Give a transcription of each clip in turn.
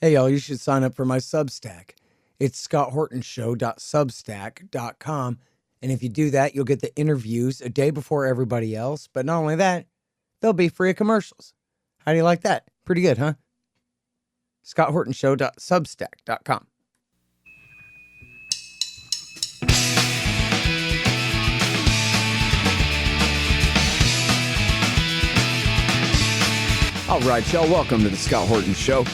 Hey, y'all, you should sign up for my Substack. It's scotthortonshow.substack.com. And if you do that, you'll get the interviews a day before everybody else. But not only that, they'll be free of commercials. How do you like that? Pretty good, huh? scotthortonshow.substack.com. All right, y'all, welcome to the Scott Horton Show.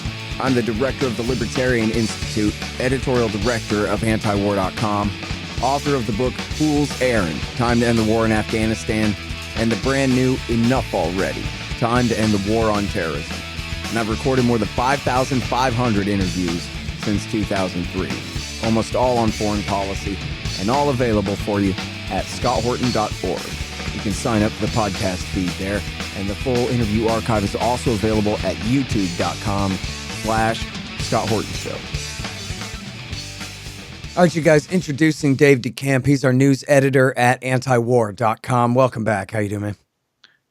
I'm the director of the Libertarian Institute, editorial director of antiwar.com, author of the book Fool's Errand, Time to End the War in Afghanistan, and the brand new Enough Already, Time to End the War on Terrorism. And I've recorded more than 5,500 interviews since 2003, almost all on foreign policy, and all available for you at scotthorton.org. You can sign up for the podcast feed there, and the full interview archive is also available at youtube.com/Scott Horton Show. All right, you guys, introducing Dave Decamp. He's our news editor at antiwar.com. Welcome back. How you doing, man?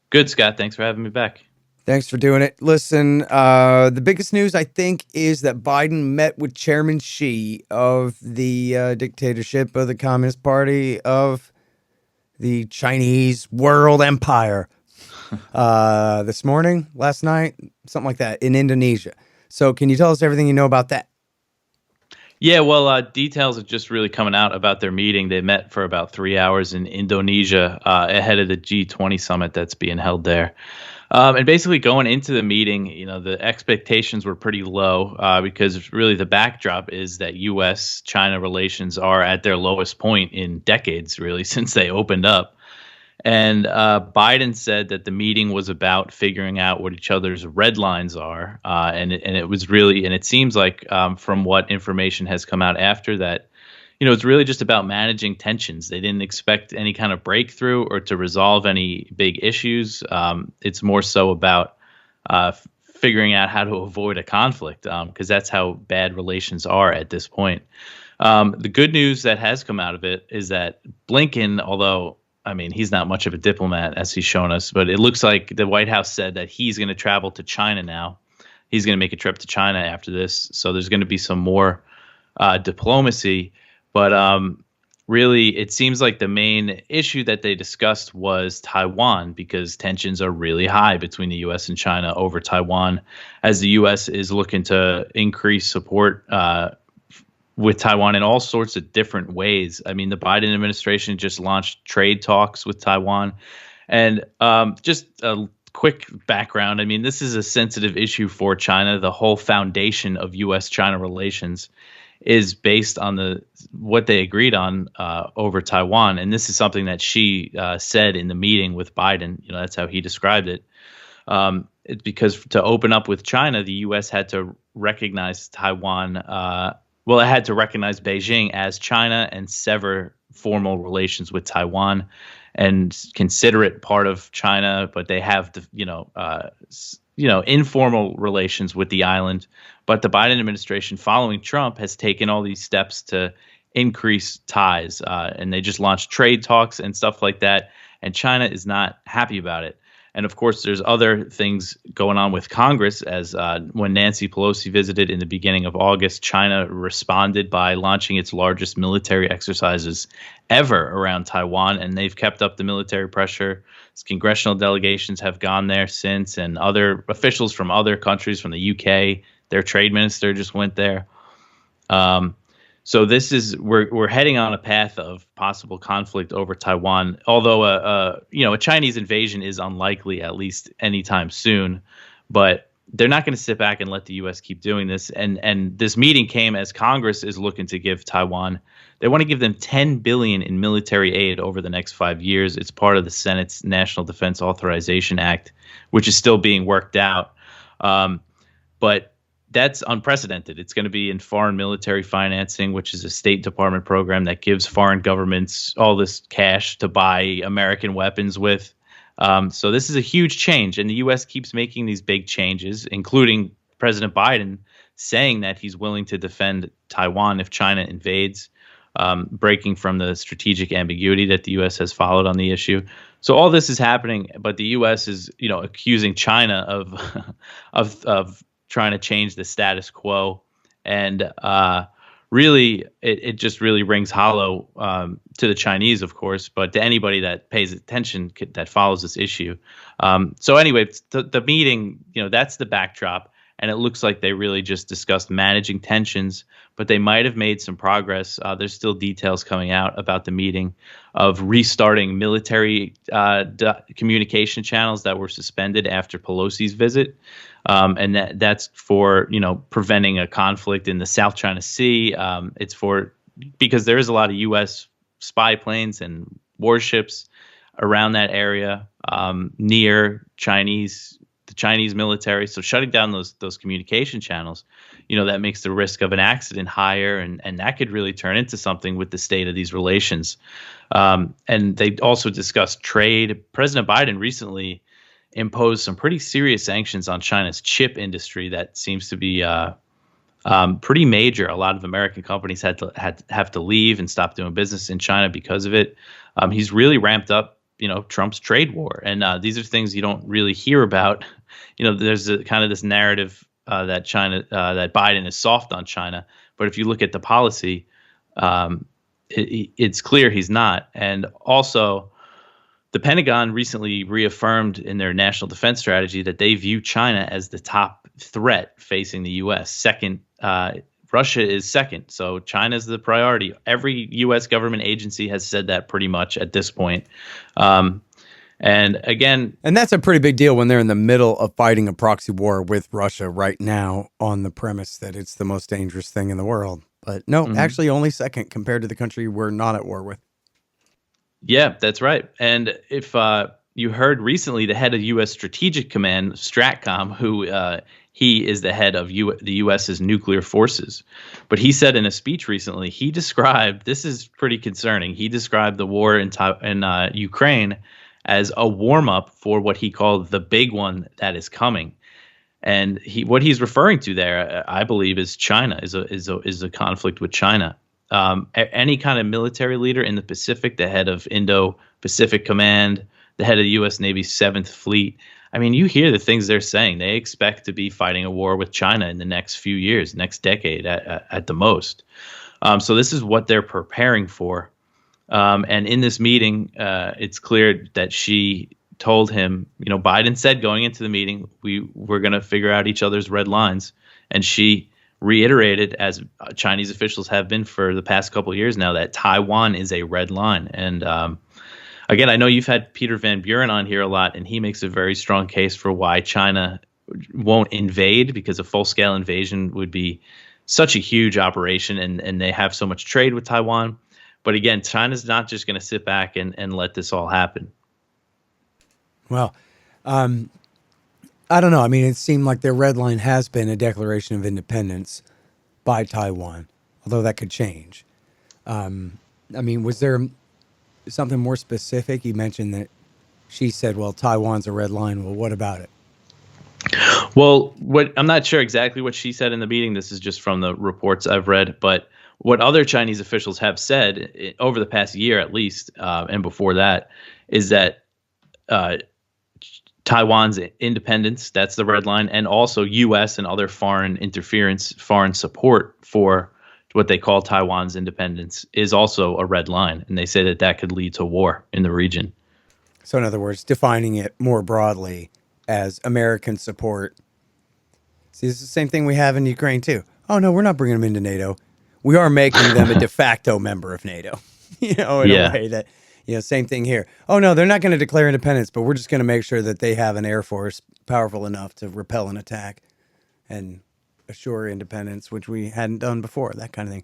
Good, Scott. Thanks for having me back. Thanks for doing it. Listen, the biggest news, I think, is that Biden met with Chairman Xi of the dictatorship of the Communist Party of the Chinese World Empire this morning, last night, something like that, in Indonesia. So can you tell us everything you know about that? Yeah, well, details are just really coming out about their meeting. They met for about 3 hours in Indonesia ahead of the G20 summit that's being held there. And basically going into the meeting, the expectations were pretty low because really the backdrop is that U.S.-China relations are at their lowest point in decades, really, since they opened up. And Biden said that the meeting was about figuring out what each other's red lines are. And it was really, and it seems like from what information has come out after that, it's really just about managing tensions. They didn't expect any kind of breakthrough or to resolve any big issues. It's more so about figuring out how to avoid a conflict because that's how bad relations are at this point. The good news that has come out of it is that Blinken, although he's not much of a diplomat, as he's shown us, but it looks like the White House said that he's going to travel to China now. He's going to make a trip to China after this. So there's going to be some more diplomacy. But really, it seems like the main issue that they discussed was Taiwan, because tensions are really high between the U.S. and China over Taiwan, as the U.S. is looking to increase support with Taiwan in all sorts of different ways. The Biden administration just launched trade talks with Taiwan. And just a quick background, this is a sensitive issue for China. The whole foundation of U.S.-China relations is based on what they agreed on over Taiwan. And this is something that Xi said in the meeting with Biden. That's how he described it. It's because to open up with China, the U.S. had to recognize Taiwan. It had to recognize Beijing as China and sever formal relations with Taiwan and consider it part of China. But they have informal relations with the island. But the Biden administration, following Trump, has taken all these steps to increase ties. And they just launched trade talks and stuff like that. And China is not happy about it. And of course, there's other things going on with Congress, as when Nancy Pelosi visited in the beginning of August, China responded by launching its largest military exercises ever around Taiwan. And they've kept up the military pressure. Congressional delegations have gone there since, and other officials from other countries, from the UK, their trade minister just went there. So this is we're heading on a path of possible conflict over Taiwan. Although a Chinese invasion is unlikely, at least anytime soon, but they're not going to sit back and let the U.S. keep doing this. And this meeting came as Congress is looking to give Taiwan. They want to give them $10 billion in military aid over the next 5 years. It's part of the Senate's National Defense Authorization Act, which is still being worked out. But that's unprecedented. It's going to be in foreign military financing, which is a State Department program that gives foreign governments all this cash to buy American weapons with. So this is a huge change, and the U.S. keeps making these big changes, including President Biden saying that he's willing to defend Taiwan if China invades, breaking from the strategic ambiguity that the U.S. has followed on the issue. So all this is happening, but the U.S. is, accusing China of trying to change the status quo. And really, it just really rings hollow to the Chinese, of course, but to anybody that pays attention, that follows this issue. So anyway, the meeting, that's the backdrop. And it looks like they really just discussed managing tensions, but they might have made some progress. There's still details coming out about the meeting of restarting military communication channels that were suspended after Pelosi's visit. And that's for, preventing a conflict in the South China Sea. It's because there is a lot of U.S. spy planes and warships around that area near the Chinese military. So shutting down those communication channels, that makes the risk of an accident higher, and that could really turn into something with the state of these relations. And they also discussed trade. President Biden recently imposed some pretty serious sanctions on China's chip industry that seems to be pretty major. A lot of American companies have to leave and stop doing business in China because of it. He's really ramped up Trump's trade war. And these are things you don't really hear about. There's kind of this narrative that that Biden is soft on China. But if you look at the policy, it's clear he's not. And also, the Pentagon recently reaffirmed in their national defense strategy that they view China as the top threat facing the U.S. Second, Russia is second. So China is the priority. Every U.S. government agency has said that pretty much at this point. And that's a pretty big deal when they're in the middle of fighting a proxy war with Russia right now on the premise that it's the most dangerous thing in the world. But no, actually only second compared to the country we're not at war with. Yeah, that's right. And if you heard recently, the head of U.S. Strategic Command, STRATCOM, who he is the head of the U.S.'s nuclear forces. But he said in a speech recently, this is pretty concerning. He described the war in Ukraine as a warm-up for what he called the big one that is coming. And what he's referring to there, I believe, is China, is a conflict with China. Any kind of military leader in the Pacific, the head of Indo-Pacific Command, the head of the U.S. Navy's 7th Fleet, I mean, you hear the things they're saying. They expect to be fighting a war with China in the next few years, next decade at the most. So this is what they're preparing for. And in this meeting, it's clear that she told him, Biden said going into the meeting, we're going to figure out each other's red lines. And she reiterated, as Chinese officials have been for the past couple of years now, that Taiwan is a red line. And again, I know you've had Peter Van Buren on here a lot, and he makes a very strong case for why China won't invade, because a full-scale invasion would be such a huge operation, and they have so much trade with Taiwan. But again, China's not just going to sit back and let this all happen. Well, I don't know. I mean, it seemed like their red line has been a declaration of independence by Taiwan, although that could change. I mean, was there something more specific? You mentioned that she said, well, Taiwan's a red line. Well, what about it? Well, I'm not sure exactly what she said in the meeting. This is just from the reports I've read. But what other Chinese officials have said over the past year, at least, and before that, is that Taiwan's independence, that's the red line, and also U.S. and other foreign interference, foreign support for what they call Taiwan's independence is also a red line. And they say that could lead to war in the region. So in other words, defining it more broadly as American support. See, it's the same thing we have in Ukraine, too. Oh, no, we're not bringing them into NATO. We are making them a de facto member of NATO, in a way that, same thing here. Oh, no, they're not going to declare independence, but we're just going to make sure that they have an air force powerful enough to repel an attack and assure independence, which we hadn't done before, that kind of thing.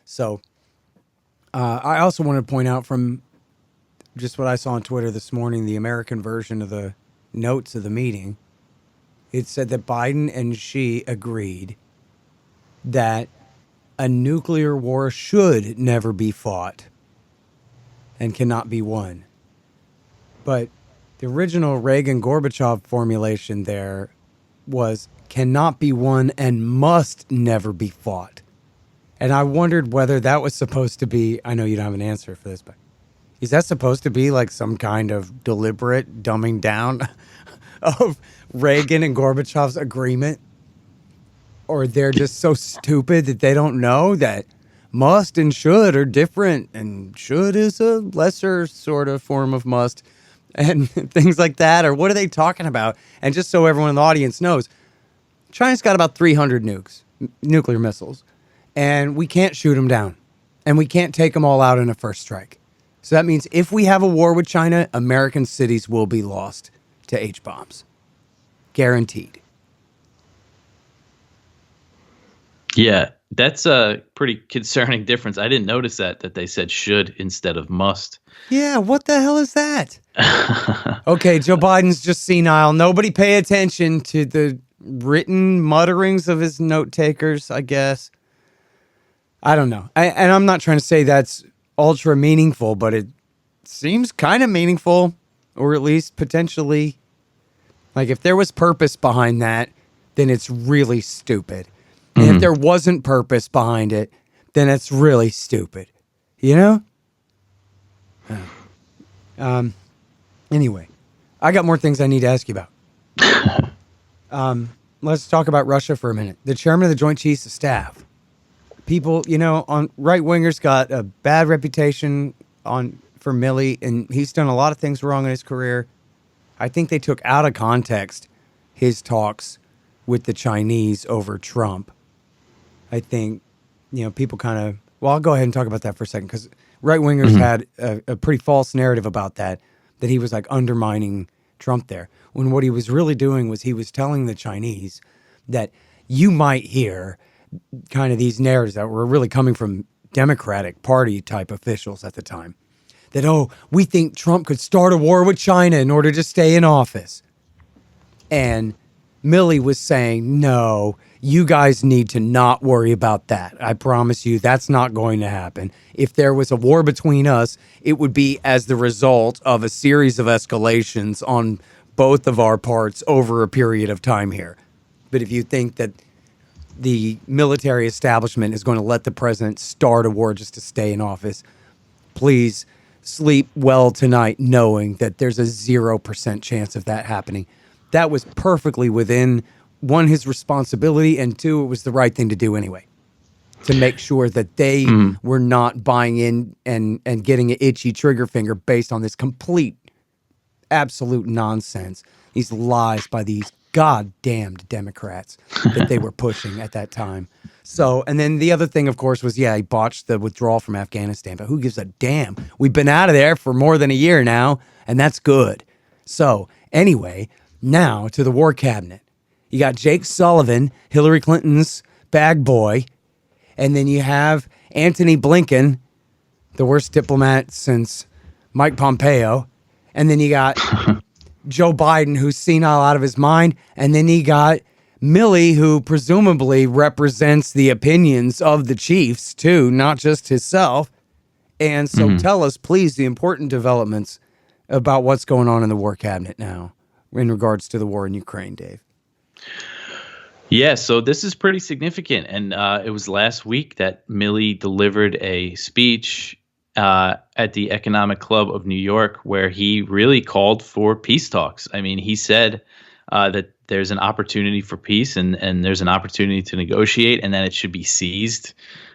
So I also want to point out from just what I saw on Twitter this morning, the American version of the notes of the meeting, it said that Biden and Xi agreed that a nuclear war should never be fought and cannot be won. But the original Reagan-Gorbachev formulation there was cannot be won and must never be fought. And I wondered whether that was supposed to be, I know you don't have an answer for this, but is that supposed to be like some kind of deliberate dumbing down of Reagan and Gorbachev's agreement or they're just so stupid that they don't know that must and should are different, and should is a lesser sort of form of must, and things like that. Or what are they talking about? And just so everyone in the audience knows, China's got about 300 nuclear missiles, and we can't shoot them down, and we can't take them all out in a first strike. So that means if we have a war with China, American cities will be lost to H-bombs. Guaranteed. Yeah, that's a pretty concerning difference. I didn't notice that they said should instead of must. Yeah, what the hell is that? Okay, Joe Biden's just senile. Nobody pay attention to the written mutterings of his note takers, I guess. I don't know. And I'm not trying to say that's ultra meaningful, but it seems kind of meaningful, or at least potentially. Like, if there was purpose behind that, then it's really stupid. And if there wasn't purpose behind it, then it's really stupid. You know? Anyway, I got more things I need to ask you about. Let's talk about Russia for a minute. The chairman of the Joint Chiefs of Staff. People, on right-wingers got a bad reputation for Milley, and he's done a lot of things wrong in his career. I think they took out of context his talks with the Chinese over Trump. I think, people kind of... Well, I'll go ahead and talk about that for a second, because right-wingers had a pretty false narrative about that he was, like, undermining Trump there. When what he was really doing was he was telling the Chinese that you might hear kind of these narratives that were really coming from Democratic Party-type officials at the time. That, we think Trump could start a war with China in order to stay in office. And Milley was saying, no, you guys need to not worry about that. I promise you that's not going to happen. If there was a war between us, it would be as the result of a series of escalations on both of our parts over a period of time here. But if you think that the military establishment is going to let the president start a war just to stay in office, please sleep well tonight knowing that there's a 0% chance of that happening. That was perfectly within, one, his responsibility, and two, it was the right thing to do anyway, to make sure that they were not buying in and getting an itchy trigger finger based on this complete, absolute nonsense, these lies by these goddamned Democrats that they were pushing at that time. So, and then the other thing, of course, was, he botched the withdrawal from Afghanistan, but who gives a damn? We've been out of there for more than a year now, and that's good. So, anyway, now to the war cabinet. You got Jake Sullivan, Hillary Clinton's bag boy, and then you have Antony Blinken, the worst diplomat since Mike Pompeo, and then you got Joe Biden, who's senile out of his mind, and then you got Milley, who presumably represents the opinions of the chiefs, too, not just himself. And so tell us, please, the important developments about what's going on in the war cabinet now in regards to the war in Ukraine, Dave. Yeah, so this is pretty significant. And it was last week that Milley delivered a speech at the Economic Club of New York where he really called for peace talks. I mean, he said that there's an opportunity for peace and there's an opportunity to negotiate and that it should be seized.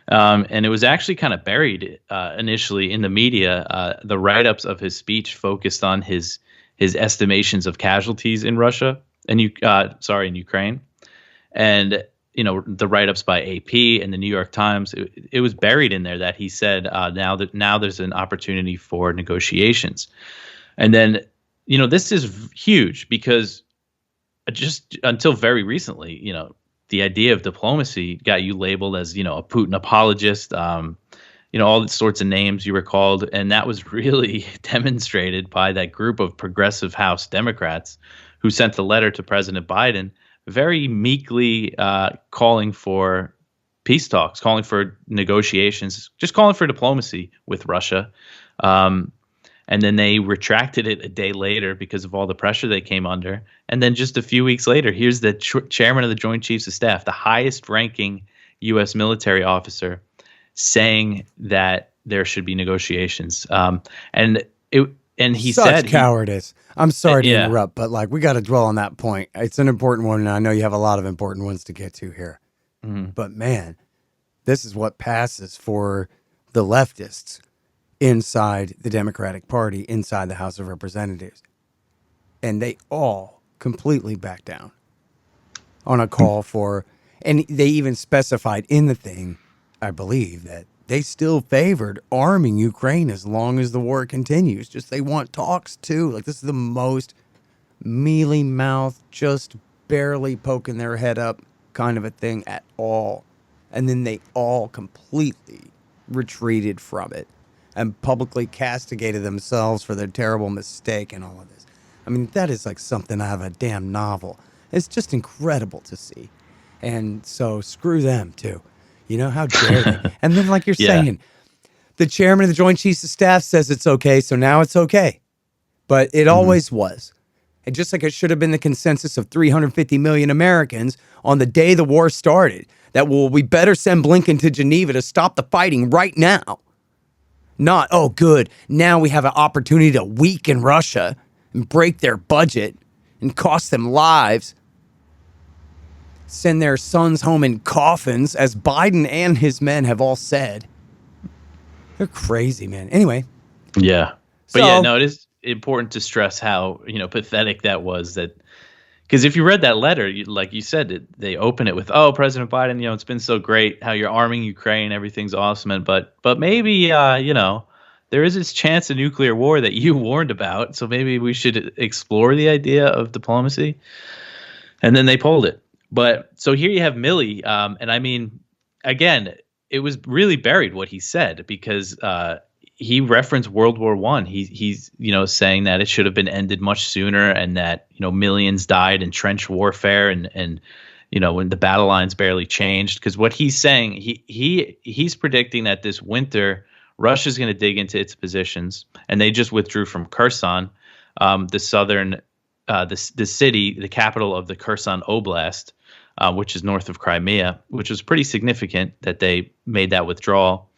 And it was actually kind of buried initially in the media. The write-ups of his speech focused on his estimations of casualties in Russia and in Ukraine. And the write-ups by AP and the New York Times, it was buried in there that he said now there's an opportunity for negotiations. And then, this is huge because just until very recently, the idea of diplomacy got you labeled as, a Putin apologist, all the sorts of names you were called. And that was really demonstrated by that group of progressive House Democrats who sent a letter to President Biden very meekly calling for peace talks, calling for negotiations, just calling for diplomacy with Russia. And then they retracted it a day later because of all the pressure they came under. And then just a few weeks later, here's the chairman of the Joint Chiefs of Staff, the highest ranking U.S. military officer, saying that there should be negotiations. And he said cowardice. I'm sorry to interrupt, but we got to dwell on that point. It's an important one, and I know you have a lot of important ones to get to here. But man, this is what passes for the leftists inside the Democratic Party, inside the House of Representatives. And they all completely back down on a call for, and they even specified in the thing, I believe, that they still favored arming Ukraine as long as the war continues. Just they want talks too. Like, this is the most mealy mouth, just barely poking their head up kind of a thing at all. And then they all completely retreated from it and publicly castigated themselves for their terrible mistake and all of this. I mean, that is like something out of a damn novel. It's just incredible to see. And so screw them too. You know, how dare they? And then, like you're saying, the chairman of the Joint Chiefs of Staff says it's okay, so now it's okay. But it always was. And just like it should have been the consensus of 350 million Americans on the day the war started, that, well, we better send Blinken to Geneva to stop the fighting right now. Not, oh, good, now we have an opportunity to weaken Russia and break their budget and cost them lives. Send their sons home in coffins, as Biden and his men have all said. They're crazy, man. Anyway. Yeah. But it is important to stress how, pathetic that was. That because if you read that letter, like you said, they open it with, "Oh, President Biden, it's been so great how you're arming Ukraine, everything's awesome, but maybe there is this chance of nuclear war that you warned about, so maybe we should explore the idea of diplomacy." And then they pulled it. But so here you have Milley, and I mean, again, it was really buried what he said, because he referenced World War I. He's saying that it should have been ended much sooner, and that millions died in trench warfare, and when the battle lines barely changed. Because what he's saying, he's predicting that this winter Russia's going to dig into its positions, and they just withdrew from Kherson, the southern. The city, the capital of the Kherson Oblast, which is north of Crimea, which was pretty significant that they made that withdrawal.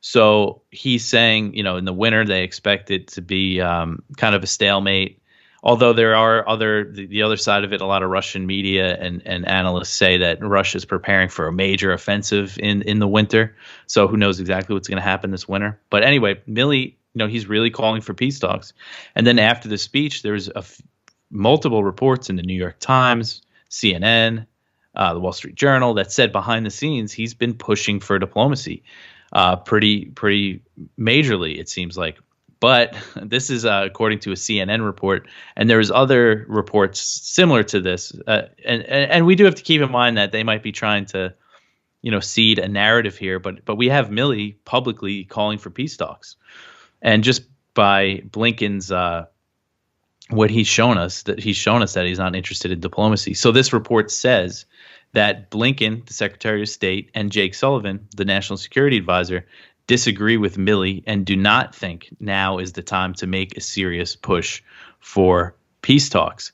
So he's saying, in the winter, they expect it to be kind of a stalemate. Although there are the other side of it, a lot of Russian media and analysts say that Russia is preparing for a major offensive in the winter. So who knows exactly what's going to happen this winter. But anyway, Milley, he's really calling for peace talks. And then after the speech, there's multiple reports in the New York Times, CNN, the Wall Street Journal that said behind the scenes he's been pushing for diplomacy pretty majorly, it seems like. But this is according to a CNN report, and there's other reports similar to this. And we do have to keep in mind that they might be trying to, seed a narrative here. But we have Milley publicly calling for peace talks, and just by Blinken's what he's shown us that he's not interested in diplomacy. So this report says that Blinken, the Secretary of State, and Jake Sullivan, the National Security Advisor, disagree with Milley and do not think now is the time to make a serious push for peace talks.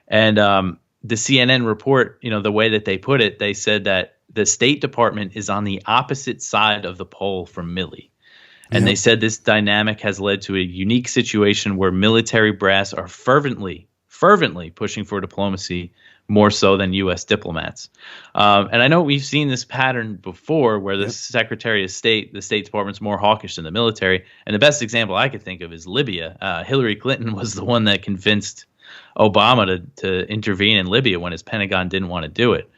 And the CNN report, the way that they put it, they said that the State Department is on the opposite side of the pole from Milley. And they said this dynamic has led to a unique situation where military brass are fervently pushing for diplomacy more so than U.S. diplomats. And I know we've seen this pattern before where the Secretary of State, the State Department's more hawkish than the military. And the best example I could think of is Libya. Hillary Clinton was the one that convinced Obama to intervene in Libya when his Pentagon didn't want to do it.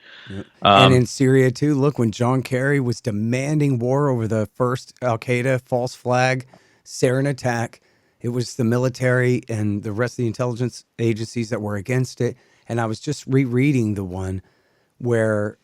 And in Syria, too, look, when John Kerry was demanding war over the first al-Qaeda false flag sarin attack, it was the military and the rest of the intelligence agencies that were against it. And I was just rereading the one where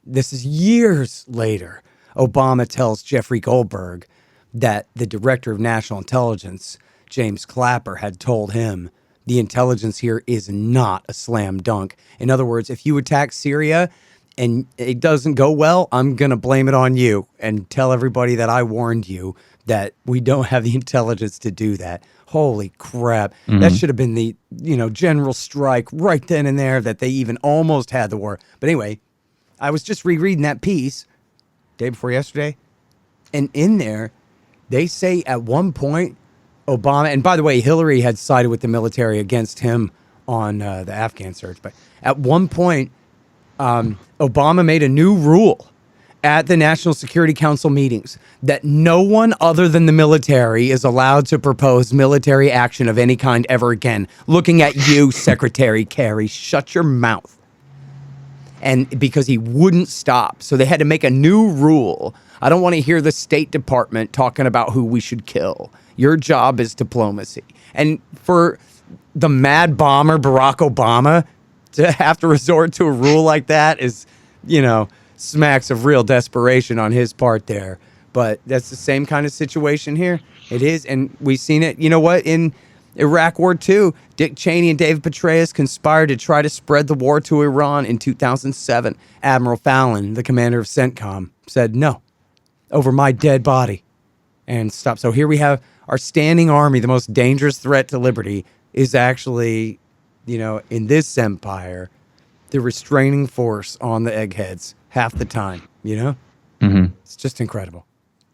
this is years later. Obama tells Jeffrey Goldberg that the director of national intelligence, James Clapper, had told him the intelligence here is not a slam dunk. In other words, if you attack Syria and it doesn't go well, I'm going to blame it on you and tell everybody that I warned you that we don't have the intelligence to do that. Holy crap. Mm-hmm. That should have been the, general strike right then and there that they even almost had the war. But anyway, I was just rereading that piece day before yesterday. And in there, they say at one point, Obama, and by the way, Hillary had sided with the military against him on the Afghan surge. But at one point, Obama made a new rule at the National Security Council meetings that no one other than the military is allowed to propose military action of any kind ever again. Looking at you, Secretary Kerry, shut your mouth. And because he wouldn't stop. So they had to make a new rule. I don't want to hear the State Department talking about who we should kill. Your job is diplomacy. And for the mad bomber, Barack Obama, to have to resort to a rule like that is, smacks of real desperation on his part there. But that's the same kind of situation here. It is. And we've seen it, in Iraq War II, Dick Cheney and David Petraeus conspired to try to spread the war to Iran in 2007. Admiral Fallon, the commander of CENTCOM, said no, over my dead body, and stopped. So here we have our standing army. The most dangerous threat to liberty is actually, in this empire, the restraining force on the eggheads half the time, Mm-hmm. It's just incredible.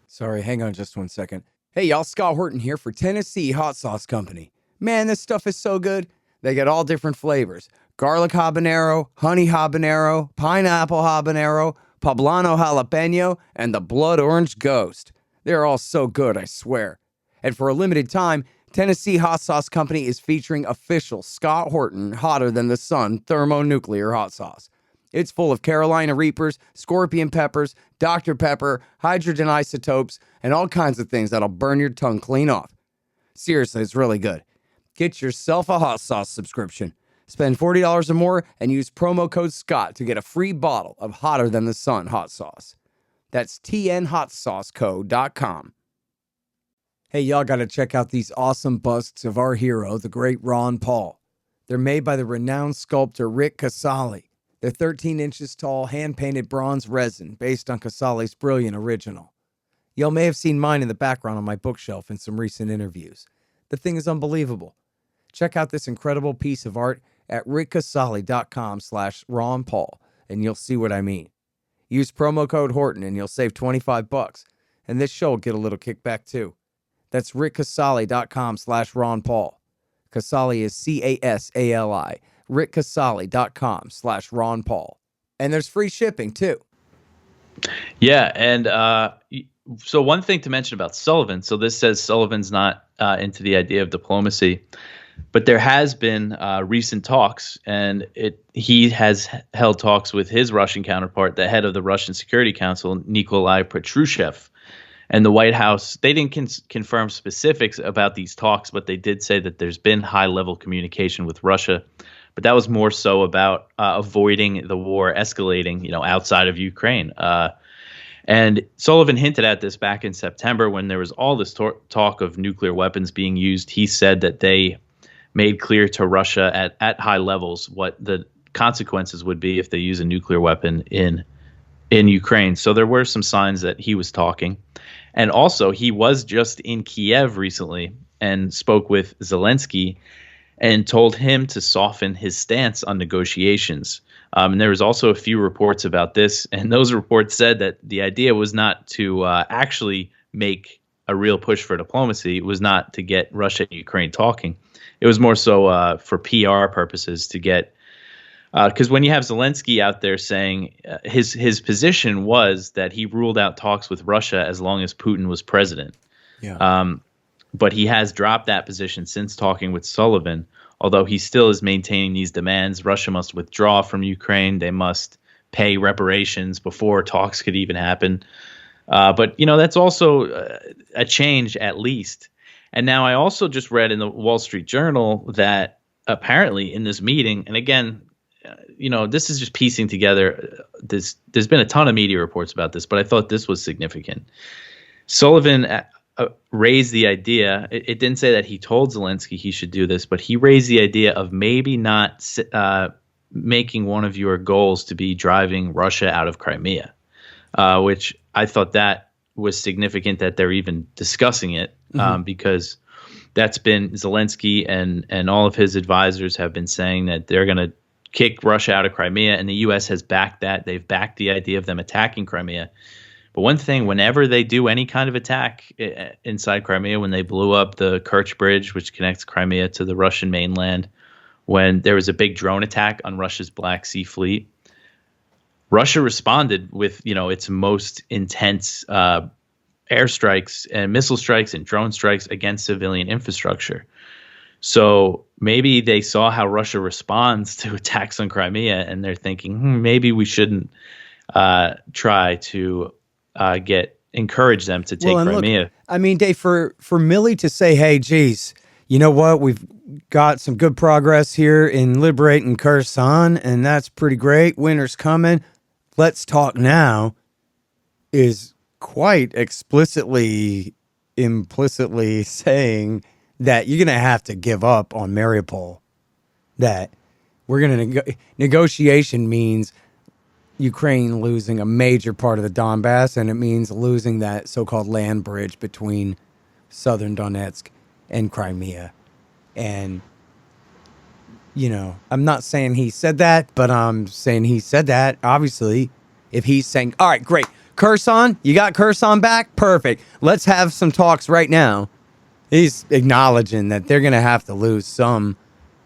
Sorry, hang on just one second. Hey, y'all, Scott Horton here for Tennessee Hot Sauce Company. Man, this stuff is so good. They got all different flavors. Garlic habanero, honey habanero, pineapple habanero, poblano jalapeno, and the blood orange ghost. They're all so good, I swear. And for a limited time, Tennessee Hot Sauce Company is featuring official Scott Horton Hotter Than the Sun thermonuclear hot sauce. It's full of Carolina Reapers, scorpion peppers, Dr. Pepper, hydrogen isotopes, and all kinds of things that'll burn your tongue clean off. Seriously, it's really good. Get yourself a hot sauce subscription. Spend $40 or more and use promo code SCOTT to get a free bottle of Hotter Than the Sun hot sauce. That's tnhotsauceco.com. Hey, y'all got to check out these awesome busts of our hero, the great Ron Paul. They're made by the renowned sculptor Rick Casali. They're 13 inches tall, hand-painted bronze resin based on Casali's brilliant original. Y'all may have seen mine in the background on my bookshelf in some recent interviews. The thing is unbelievable. Check out this incredible piece of art at rickcasali.com/Ron Paul, and you'll see what I mean. Use promo code Horton and you'll save $25, and this show will get a little kickback too. That's rickcasali.com/Ron Paul. Casali is Casali. rickcasali.com/Ron Paul. And there's free shipping too. Yeah, and so one thing to mention about Sullivan. So this says Sullivan's not into the idea of diplomacy, but there has been recent talks, and he has held talks with his Russian counterpart, the head of the Russian Security Council, Nikolai Patrushev. And the White House, they didn't confirm specifics about these talks, but they did say that there's been high-level communication with Russia. But that was more so about avoiding the war escalating, outside of Ukraine. And Sullivan hinted at this back in September when there was all this talk of nuclear weapons being used. He said that they made clear to Russia at high levels what the consequences would be if they use a nuclear weapon in Ukraine. So there were some signs that he was talking. And also, he was just in Kiev recently and spoke with Zelensky and told him to soften his stance on negotiations. And there was also a few reports about this, and those reports said that the idea was not to actually make a real push for diplomacy. It was not to get Russia and Ukraine talking. It was more so for PR purposes to get because when you have Zelensky out there saying his position was that he ruled out talks with Russia as long as Putin was president. Yeah. But he has dropped that position since talking with Sullivan, although he still is maintaining these demands. Russia must withdraw from Ukraine. They must pay reparations before talks could even happen. But, that's also a change at least. And now I also just read in the Wall Street Journal that apparently in this meeting, and again, this is just piecing together this. There's been a ton of media reports about this, but I thought this was significant. Sullivan raised the idea. It didn't say that he told Zelensky he should do this, but he raised the idea of maybe not making one of your goals to be driving Russia out of Crimea, which I thought that was significant that they're even discussing it, because that's been Zelensky and all of his advisors have been saying that they're going to kick Russia out of Crimea, and the U.S. has backed that. They've backed the idea of them attacking Crimea. But one thing, whenever they do any kind of attack inside Crimea, when they blew up the Kerch Bridge, which connects Crimea to the Russian mainland, when there was a big drone attack on Russia's Black Sea Fleet, Russia responded with, its most intense airstrikes and missile strikes and drone strikes against civilian infrastructure. So maybe they saw how Russia responds to attacks on Crimea, and they're thinking, maybe we shouldn't try to encourage them to take Crimea. Look, I mean, Dave, for Milley to say, hey, geez, you know what? We've got some good progress here in liberating Kherson, and that's pretty great. Winter's coming. Let's talk now is quite implicitly saying that you're going to have to give up on Mariupol. That we're going to negotiation means Ukraine losing a major part of the Donbass, and it means losing that so-called land bridge between southern Donetsk and Crimea. And, I'm not saying he said that, but I'm saying he said that. Obviously, if he's saying, all right, great, Kherson, you got Kherson back? Perfect. Let's have some talks right now. He's acknowledging that they're going to have to lose some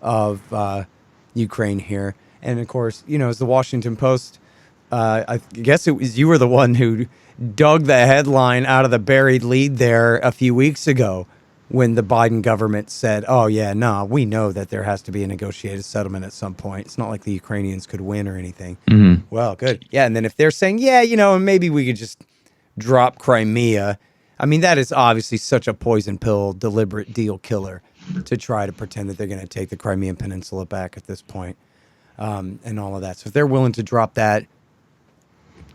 of Ukraine here. And, of course, as the Washington Post, I guess it was you were the one who dug the headline out of the buried lead there a few weeks ago when the Biden government said, oh, yeah, no, we know that there has to be a negotiated settlement at some point. It's not like the Ukrainians could win or anything. Mm-hmm. Well, good. Yeah, and then if they're saying, yeah, maybe we could just drop Crimea. I mean, that is obviously such a poison pill, deliberate deal killer to try to pretend that they're going to take the Crimean Peninsula back at this point, and all of that. So if they're willing to drop that,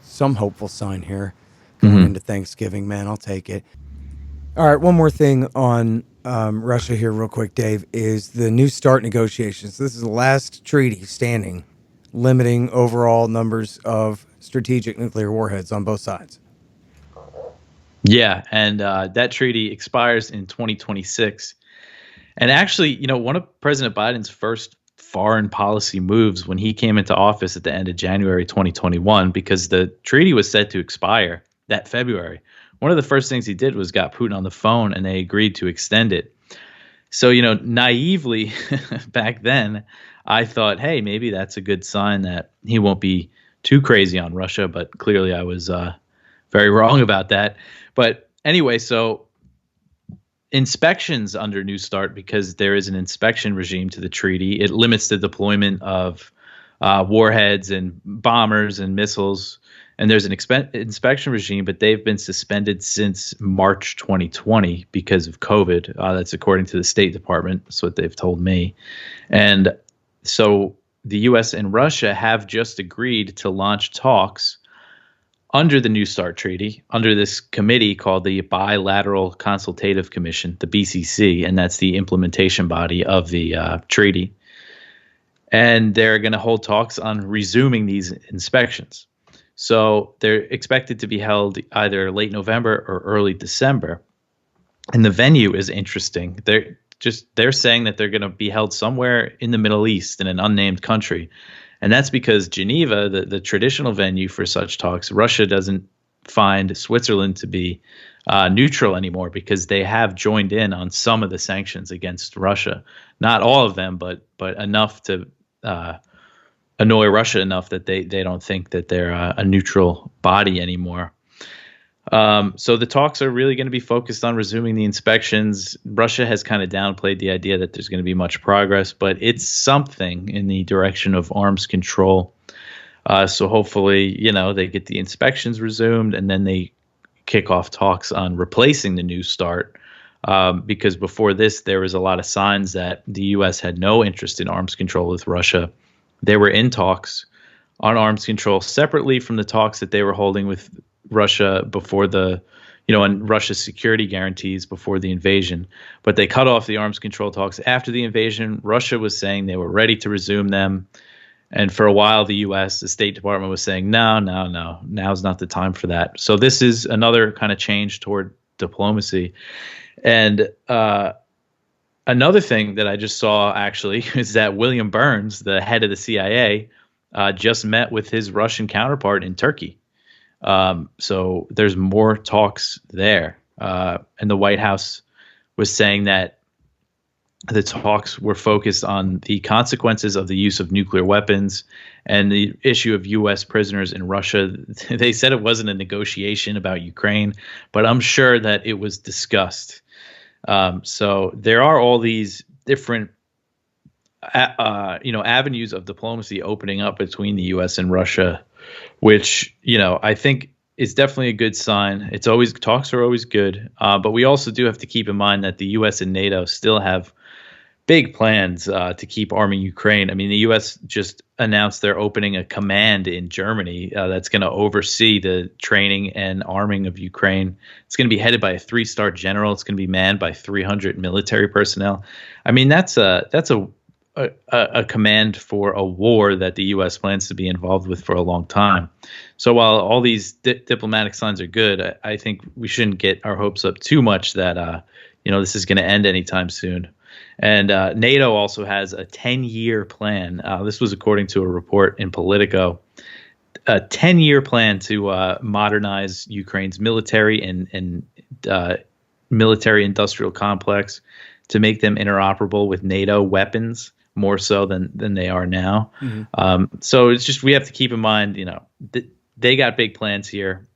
some hopeful sign here going into Thanksgiving, man, I'll take it. All right, one more thing on Russia here real quick, Dave, is the New START negotiations. This is the last treaty standing, limiting overall numbers of strategic nuclear warheads on both sides. Yeah, and that treaty expires in 2026. And actually, one of President Biden's first foreign policy moves when he came into office at the end of January 2021, because the treaty was set to expire that February. One of the first things he did was got Putin on the phone, and they agreed to extend it. So, naively back then, I thought, hey, maybe that's a good sign that he won't be too crazy on Russia. But clearly I was very wrong about that. But anyway, so inspections under New START, because there is an inspection regime to the treaty, it limits the deployment of warheads and bombers and missiles. And there's an inspection regime, but they've been suspended since March 2020 because of COVID. That's according to the State Department. That's what they've told me. And so the U.S. and Russia have just agreed to launch talks under the New START treaty, under this committee called the Bilateral Consultative Commission, the BCC, and that's the implementation body of the treaty. And they're going to hold talks on resuming these inspections. So they're expected to be held either late November or early December. And the venue is interesting. They're saying that they're going to be held somewhere in the Middle East in an unnamed country. And that's because Geneva, the traditional venue for such talks, Russia doesn't find Switzerland to be neutral anymore, because they have joined in on some of the sanctions against Russia. Not all of them, but enough to annoy Russia enough that they don't think that they're a neutral body anymore. So the talks are really going to be focused on resuming the inspections. Russia has kind of downplayed the idea that there's going to be much progress, but it's something in the direction of arms control. So hopefully, they get the inspections resumed, and then they kick off talks on replacing the New START. Because before this, there was a lot of signs that the U.S. had no interest in arms control with Russia. They were in talks on arms control separately from the talks that they were holding with Russia before and Russia's security guarantees before the invasion. But they cut off the arms control talks after the invasion. Russia was saying they were ready to resume them. And for a while, the U.S., the State Department, was saying, no, now's not the time for that. So this is another kind of change toward diplomacy. And another thing that I just saw, actually, is that William Burns, the head of the CIA, just met with his Russian counterpart in Turkey. So there's more talks there. And the White House was saying that the talks were focused on the consequences of the use of nuclear weapons and the issue of U.S. prisoners in Russia. They said it wasn't a negotiation about Ukraine, but I'm sure that it was discussed. So there are all these different, avenues of diplomacy opening up between the U.S. and Russia, which, I think is definitely a good sign. Talks are always good, but we also do have to keep in mind that the U.S. and NATO still have big plans to keep arming Ukraine. I mean, the U.S. just announced they're opening a command in Germany that's going to oversee the training and arming of Ukraine. It's going to be headed by a 3-star general. It's going to be manned by 300 military personnel. I mean, that's a command for a war that the U.S. plans to be involved with for a long time. So while all these diplomatic signs are good, I think we shouldn't get our hopes up too much that this is going to end anytime soon. And NATO also has a 10-year plan. This was according to a report in Politico. A 10-year plan to modernize Ukraine's military and military industrial complex to make them interoperable with NATO weapons more so than they are now. Mm-hmm. So it's just, we have to keep in mind, they got big plans here.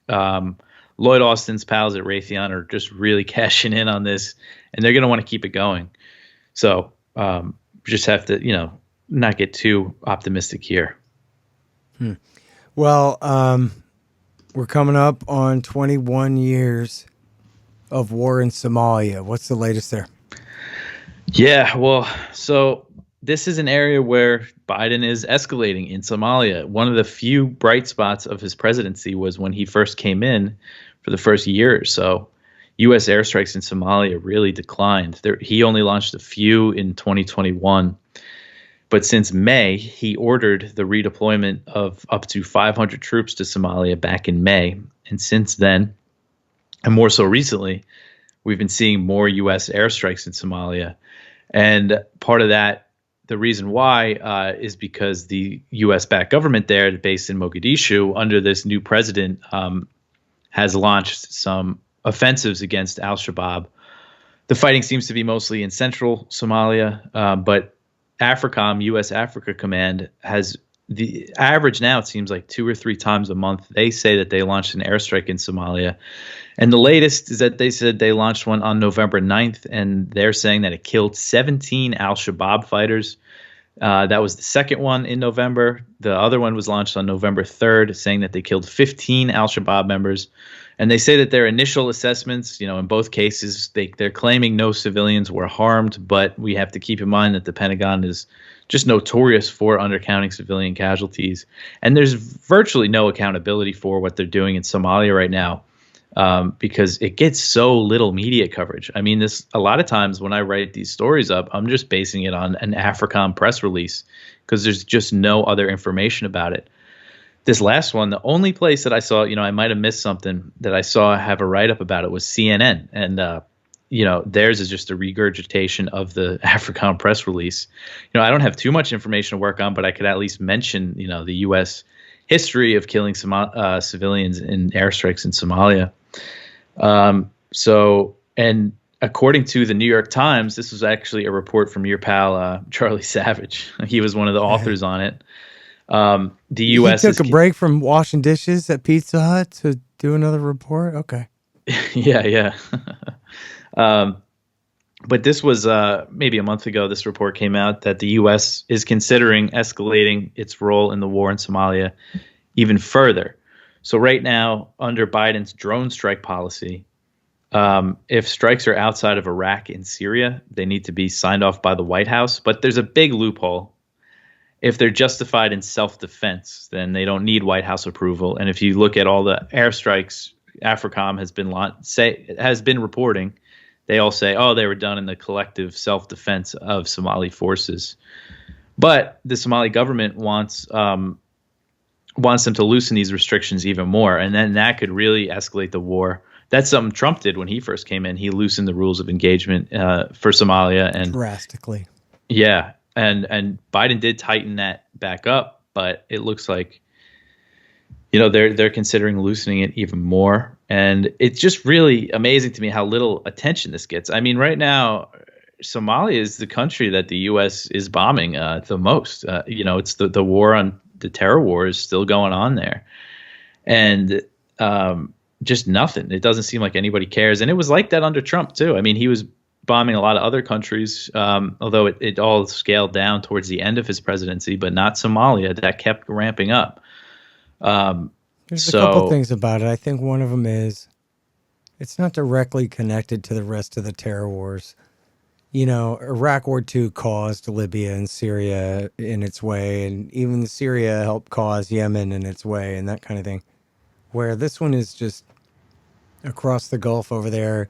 Lloyd Austin's pals at Raytheon are just really cashing in on this, and they're going to want to keep it going. So just have to, not get too optimistic here. Well, we're coming up on 21 years of war in Somalia. What's the latest there? Yeah, well, so this is an area where Biden is escalating in Somalia. One of the few bright spots of his presidency was when he first came in for the first year or so. U.S. airstrikes in Somalia really declined. He only launched a few in 2021. But since May, he ordered the redeployment of up to 500 troops to Somalia back in May. And since then, and more so recently, we've been seeing more U.S. airstrikes in Somalia. And part of that, the reason why, is because the U.S.-backed government there, based in Mogadishu, under this new president, has launched some offensives against al-Shabaab. The fighting seems to be mostly in central Somalia, but AFRICOM, U.S. Africa Command, has the average now, it seems like 2 or 3 times a month. They say that they launched an airstrike in Somalia. And the latest is that they said they launched one on November 9th, and they're saying that it killed 17 al-Shabaab fighters. That was the second one in November. The other one was launched on November 3rd, saying that they killed 15 al-Shabaab members. And they say that their initial assessments, in both cases, they're claiming no civilians were harmed, but we have to keep in mind that the Pentagon is just notorious for undercounting civilian casualties. And there's virtually no accountability for what they're doing in Somalia right now, because it gets so little media coverage. I mean, a lot of times when I write these stories up, I'm just basing it on an AFRICOM press release because there's just no other information about it. This last one, the only place that I saw, I might have missed something that I saw have a write-up about it was CNN. And, theirs is just a regurgitation of the AFRICOM press release. I don't have too much information to work on, but I could at least mention, the U.S. history of killing civilians in airstrikes in Somalia. And according to the New York Times, this was actually a report from your pal, Charlie Savage. He was one of the authors on it. The U.S. He took a break from washing dishes at Pizza Hut to do another report. Okay. Yeah. But this was maybe a month ago. This report came out that the U.S. is considering escalating its role in the war in Somalia even further. So right now, under Biden's drone strike policy, if strikes are outside of Iraq and Syria, they need to be signed off by the White House. But there's a big loophole. If they're justified in self-defense, then they don't need White House approval. And if you look at all the airstrikes AFRICOM has been reporting, they all say, they were done in the collective self-defense of Somali forces. But the Somali government wants them to loosen these restrictions even more, and then that could really escalate the war. That's something Trump did when he first came in. He loosened the rules of engagement for Somalia and drastically. Yeah. And Biden did tighten that back up, but it looks like, they're considering loosening it even more. And it's just really amazing to me how little attention this gets. I mean, right now, Somalia is the country that the U.S. is bombing the most. It's the war on the terror war is still going on there, and just nothing. It doesn't seem like anybody cares, and it was like that under Trump too. I mean, he was bombing a lot of other countries, although it all scaled down towards the end of his presidency, but not Somalia. That kept ramping up. There's a couple things about it. I think one of them is it's not directly connected to the rest of the terror wars. Iraq War II caused Libya and Syria in its way, and even Syria helped cause Yemen in its way, and that kind of thing. Where this one is just across the Gulf over there.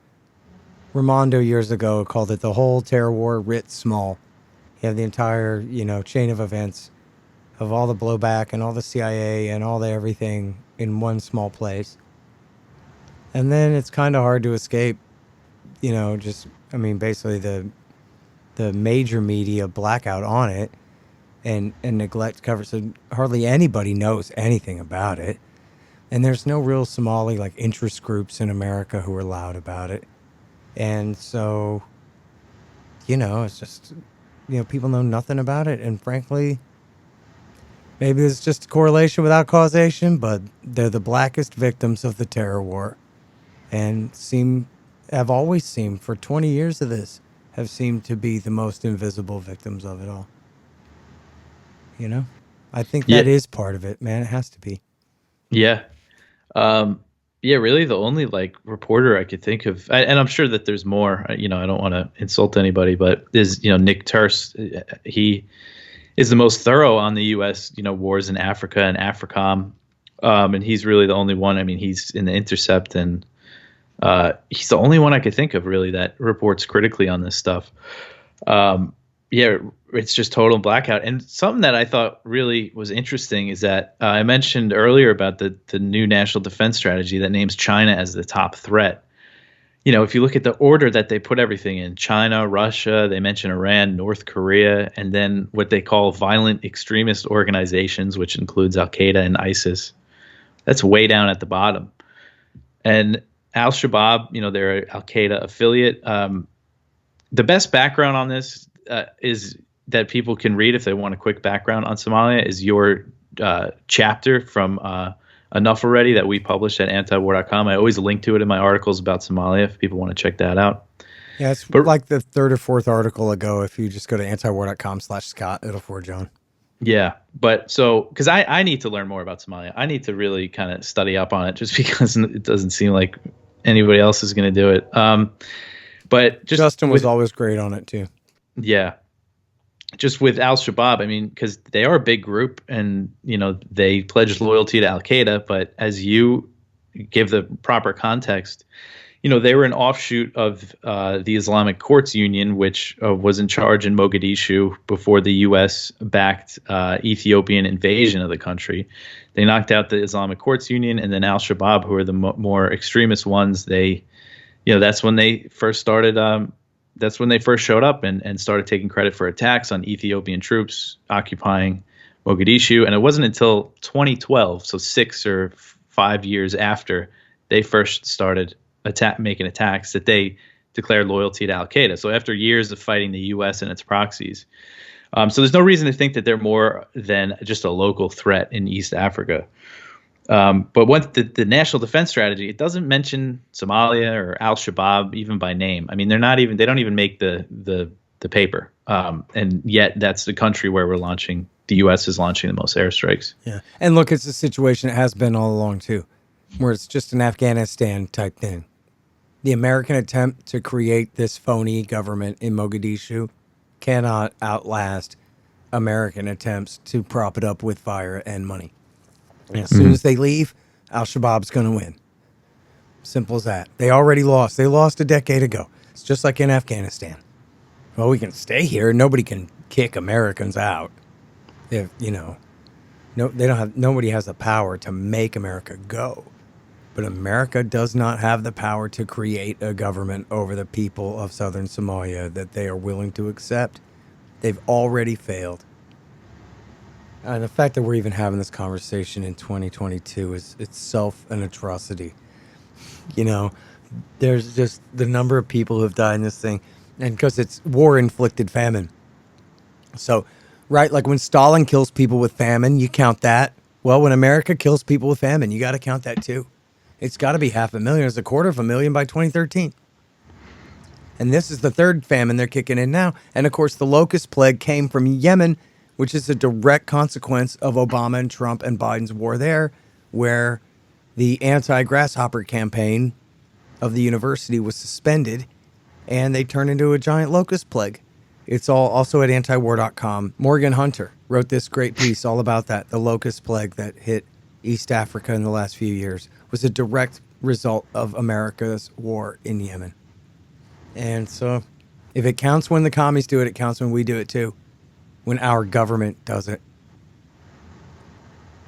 Raimondo years ago called it the whole terror war writ small. You have the entire, chain of events of all the blowback and all the CIA and all the everything in one small place. And then it's kind of hard to escape, basically the major media blackout on it and neglect coverage. So hardly anybody knows anything about it. And there's no real Somali interest groups in America who are loud about it. And so, it's just, people know nothing about it. And frankly, maybe it's just a correlation without causation, but they're the blackest victims of the terror war and have always seemed, for 20 years of this, have seemed to be the most invisible victims of it all. I think that is part of it, man. It has to be. Yeah. Really the only reporter I could think of, and I'm sure that there's more, I don't want to insult anybody, but is, Nick Turse. He is the most thorough on the U.S., wars in Africa and AFRICOM. And he's really the only one. I mean, he's in The Intercept, and he's the only one I could think of really that reports critically on this stuff. It's just total blackout. And something that I thought really was interesting is that I mentioned earlier about the new national defense strategy that names China as the top threat. If you look at the order that they put everything in, China, Russia, they mention Iran, North Korea, and then what they call violent extremist organizations, which includes Al-Qaeda and ISIS. That's way down at the bottom. And Al-Shabaab, they're an Al-Qaeda affiliate. The best background on this is that people can read if they want a quick background on Somalia is your chapter from Enough Already that we published at antiwar.com. I always link to it in my articles about Somalia if people want to check that out. Yeah, it's like the third or fourth article ago. If you just go to antiwar.com/Scott, it'll forward you on. Yeah, but because I need to learn more about Somalia. I need to really kind of study up on it just because it doesn't seem like anybody else is going to do it. But Justin was always great on it too. Yeah. Just with Al-Shabaab, because they are a big group and, they pledged loyalty to Al-Qaeda. But as you give the proper context, they were an offshoot of the Islamic Courts Union, which was in charge in Mogadishu before the U.S. backed Ethiopian invasion of the country. They knocked out the Islamic Courts Union, and then Al-Shabaab, who are the more extremist ones, that's when they first started. That's when they first showed up and started taking credit for attacks on Ethiopian troops occupying Mogadishu. And it wasn't until 2012, so 6 or 5 years after they first started making attacks, that they declared loyalty to Al-Qaeda. So after years of fighting the U.S. and its proxies. So there's no reason to think that they're more than just a local threat in East Africa. But once the national defense strategy, it doesn't mention Somalia or Al-Shabaab even by name. They don't even make the paper. And yet that's the country where the U.S. is launching the most airstrikes. Yeah. And look, it's a situation it has been all along too, where it's just an Afghanistan type thing. The American attempt to create this phony government in Mogadishu cannot outlast American attempts to prop it up with fire and money. And as soon as they leave, Al-Shabaab's going to win. Simple as that. They already lost. They lost a decade ago. It's just like in Afghanistan. Well, we can stay here. Nobody can kick Americans out. If nobody has the power to make America go. But America does not have the power to create a government over the people of southern Somalia that they are willing to accept. They've already failed. And the fact that we're even having this conversation in 2022 is itself an atrocity. There's just the number of people who have died in this thing. And because it's war-inflicted famine. So, right, like when Stalin kills people with famine, you count that. Well, when America kills people with famine, you got to count that too. It's got to be 500,000. It's 250,000 by 2013. And this is the third famine they're kicking in now. And of course, the locust plague came from Yemen, which is a direct consequence of Obama and Trump and Biden's war there, where the anti-grasshopper campaign of the university was suspended and they turned into a giant locust plague. It's all also at antiwar.com. Morgan Hunter wrote this great piece all about that. The locust plague that hit East Africa in the last few years was a direct result of America's war in Yemen. And so if it counts when the commies do it, it counts when we do it too. When our government does it.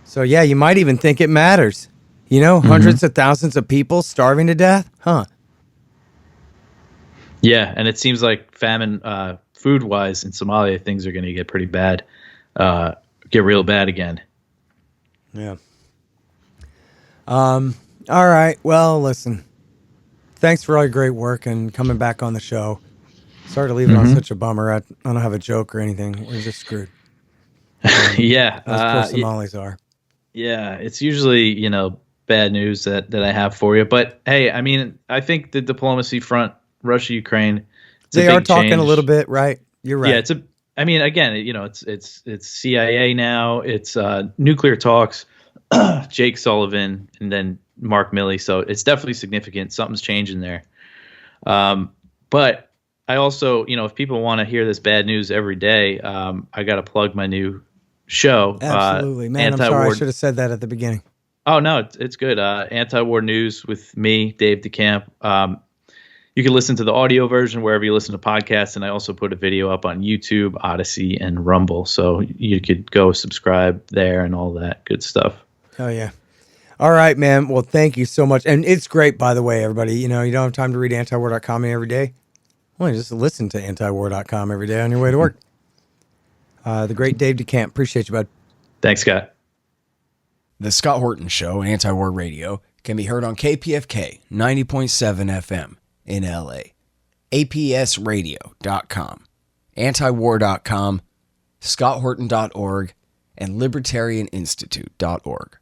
So yeah, you might even think it matters. You know, hundreds of thousands of people starving to death? Huh. Yeah, and it seems like famine, food-wise, in Somalia, things are going to get pretty bad, get real bad again. Yeah. All right. Well, listen. Thanks for all your great work and coming back on the show. Sorry to leave it on such a bummer. I don't have a joke or anything. We're just screwed. Yeah. As poor Somalis are. Yeah, it's usually, bad news that I have for you. But hey, I mean, I think the diplomacy front, Russia, Ukraine, they are talking a little bit, right? You're right. Yeah, it's CIA now. It's nuclear talks, Jake Sullivan, and then Mark Milley. So it's definitely significant. Something's changing there. But I also, if people want to hear this bad news every day, I got to plug my new show. Absolutely, man. I'm sorry, I should have said that at the beginning. Oh, no, it's good. Anti-war news with me, Dave Decamp. You can listen to the audio version wherever you listen to podcasts, and I also put a video up on YouTube, Odyssey, and Rumble. So you could go subscribe there and all that good stuff. Oh, yeah. All right, man. Well, thank you so much. And it's great, by the way, everybody. You don't have time to read antiwar.com every day. Well, just listen to antiwar.com every day on your way to work. The great Dave Decamp. Appreciate you, bud. Thanks, Scott. The Scott Horton Show, Anti-War Radio, can be heard on KPFK 90.7 FM in LA, APSradio.com, antiwar.com, scotthorton.org, and libertarianinstitute.org.